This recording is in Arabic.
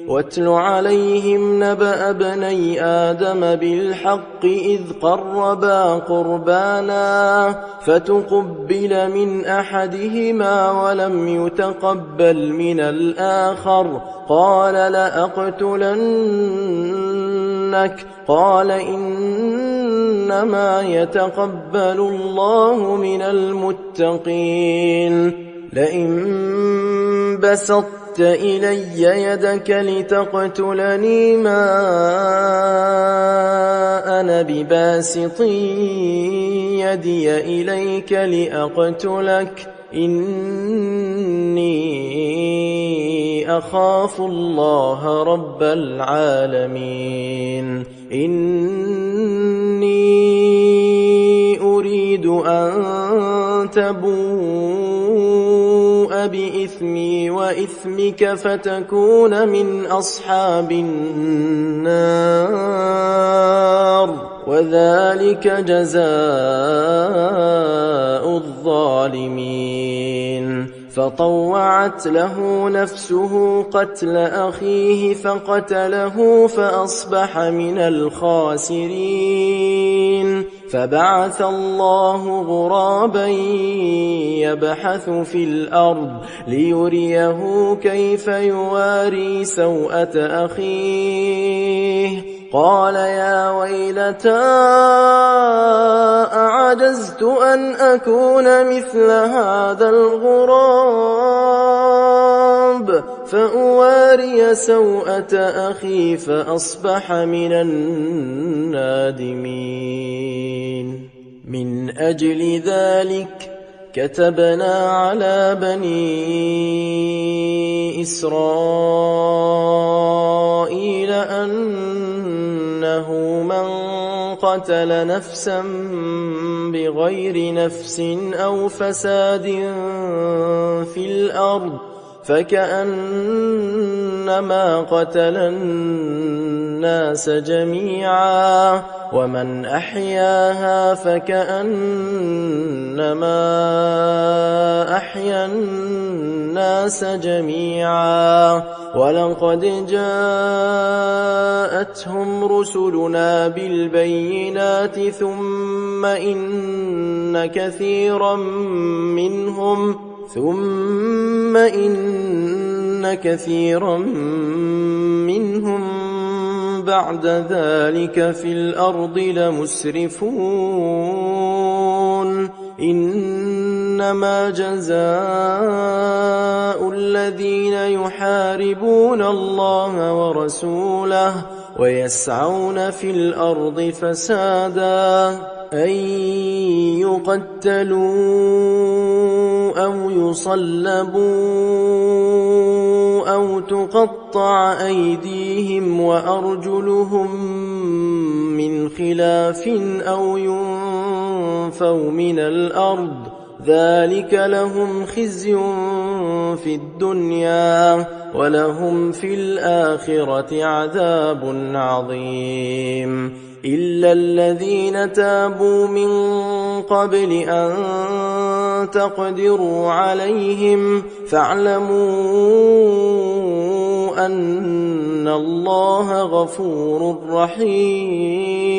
واتل عليهم نبأ ابني آدم بالحق إذ قربا قربانا فتقبل من أحدهما ولم يتقبل من الآخر قال لأقتلنك قال إنما يتقبل الله من المتقين لئن بسطت إلي يدك لتقتلني ما أنا بباسط يدي إليك لأقتلك إني أخاف الله رب العالمين إني أريد أن تبوء بإثمي وإثمك فتكون من أصحاب النار وذلك جزاء الظالمين فطوعت له نفسه قتل أخيه فقتله فأصبح من الخاسرين فبعث الله غرابا يبحث في الأرض ليريه كيف يواري سوءة أخيه قال يا ويلتى أعجزت أن أكون مثل هذا الغراب فأواري سوءة أخي فأصبح من النادمين من أجل ذلك كتبنا على بني إسرائيل أنه من قتل نفسا بغير نفس أو فساد في الأرض فكأنما قتل الناس جميعا ومن أحياها فكأنما أحيا الناس جميعا ولقد جاءتهم رسلنا بالبينات ثم إن كثيرا منهم بعد ذلك في الأرض لمسرفون إنما جزاء الذين يحاربون الله ورسوله ويسعون في الأرض فسادا أن يقتلوا أو يصلبوا أو تقطع أيديهم وأرجلهم من خلاف أو ينفوا من الأرض ذلك لهم خزي في الدنيا ولهم في الآخرة عذاب عظيم إلا الذين تابوا من قبل أن تقدروا عليهم فاعلموا أن الله غفور رحيم